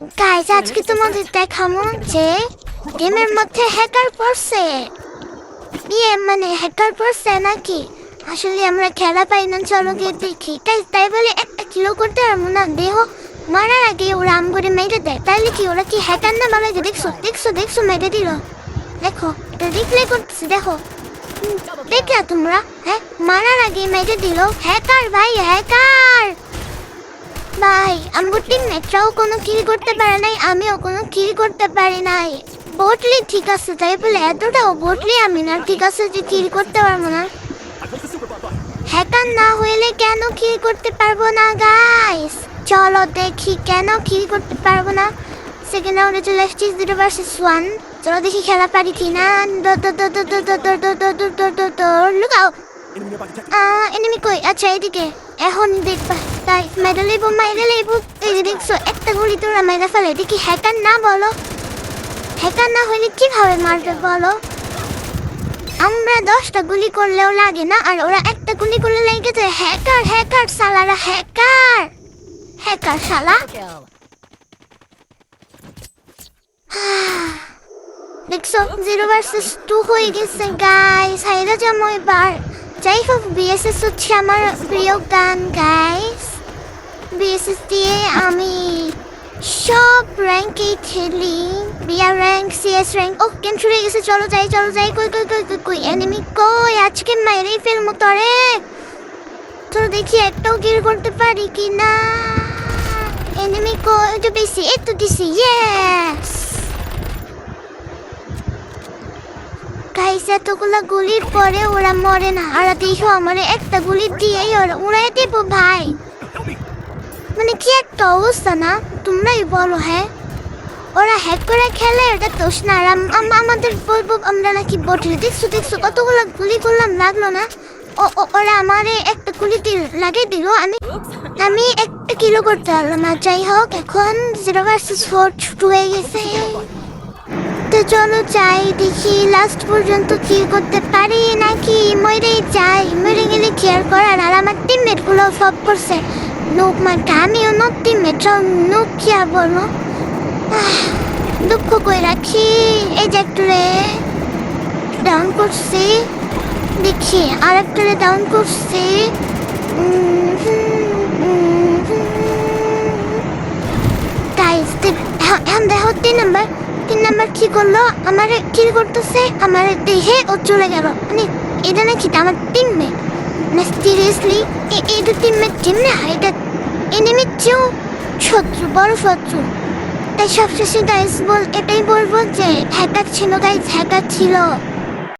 Guys আজকে তোমাদের দেখাবো যে গেমের মধ্যে হ্যাকার পড়ছে। মানে হ্যাকার পড়ছে নাকি? আসলে আমরা খেলা পাই না, চলো গিয়ে দেখি। তাই বলে একটা কিলো করতে পারবো না। দেহ মারার আগে ওরা আম করে মেরে দেয়, তাহলে কি ওরা কি হ্যাকার না? বলে যে দেখছো দেখছো দেখছো মেরে দিল। দেখো এটা রিপ্লে করতেছি, দেখো দেখলা তোমরা? হ্যাঁ, মারার আগে মেরে দিল। হ্যাকার ভাই, হ্যাকার ভাই। আমার টিমমেটরাও কোনো কিল করতে পারে নাই, আমিও কোনো কিল করতে পারি নাই। বটলি ঠিক আছে, তাই বলে এতটাও বটলি আমি না ঠিক আছে যে কিল করতে পারবো না। হ্যাকার না হইলে কেন কিল করতে পারবো না গাইস? চলো দেখি কেন কিল করতে পারবো না। সেকেন্ড রাউন্ডে চলে আসছি 0 vs 1। চলো দেখি খেলা পারি কিনা। লুকাও। এনিমি কই? আচ্ছা এদিকে। এখন দেখবা তাই মেরে লেবো মাইরে লেবো। এই যে দেখছো একটা গুলি তোরা মেরে ফেলে। দেখি হ্যাকার না বলো? হ্যাকার না হলে কিভাবে মারবে বলো? আমরা 10টা গুলি করলেও লাগে না, আর ওরা একটা গুলি করলে লেগে যায়। হ্যাকার হ্যাকার শালারা, হ্যাকার হ্যাকার শালা। দেখছো 0 vs 2 হয়ে গেছে গাইস। হাইরা যাবো এবার। যাই হোক, বিএসএস হচ্ছে আমার প্রিয় গান গাইস। বিএসএস দিয়ে আমি সব র্যাঙ্কেই খেলি। BR rank, CS rank. ও গেম শুরু হয়ে গেছে, চলো যাই চলো যাই। কই কই কই কই কই এনিমি কই? আজকে মাইরেই ফেলবো তরে। চলো দেখি একটাও কিল করতে পারি কি না। এনিমি কই? তো বেশি একটু দিছি, ইয়েস গাইস। এতগুলা গুলির পরে ওরা মরে না। আর দেখো আমার একটা গুলি দিয়েই ওরা উড়াই দেব ভাই। মানে কি একটা অবস্থা না? তোমরাই বলো। হ্যাঁ, ওরা হ্যাক করে খেলে, এটা দোষ না। আর আমাদের বলবো আমরা নাকি বটে। দেখছো দেখছো কতগুলো গুলি করলাম, লাগলো না? ওরা আমারে একটা গুলি লাগিয়ে দিল। আমি একটা কিলো করতে পারলাম না। যাই হোক, এখন 0 vs 4 ছোট হয়ে গেছে। তো চলো যাই দেখি লাস্ট পর্যন্ত কি করতে পারি নাকি মরেই যাই। মরে গেলে কি আর করার। আর আমার টিমমেট গুলো সব করছে নোক মার্কা। আমিও নোক, টিমমেটরাও নোক, কি আর বলবো। দুঃখ করে রাখি। এই যে একটুরে ডাউন করছি, দেখি আর একটুরে ডাউন করছি। গাইস দেখো 3 নাম্বার কি করলো? আমার কিল করতেছে, আমার দেখে ও চলে গেল। মানে এটা নাকি আমার টিমমেট? না সিরিয়াসলি এটা টিমমেট? কেমনে হয় এটা? এনিমির চেয়েও শত্রু, বড় শত্রু। তাই সবশেষে গাইস এটাই বলবো যে হ্যাকার ছিল গাইস, হ্যাকার ছিল।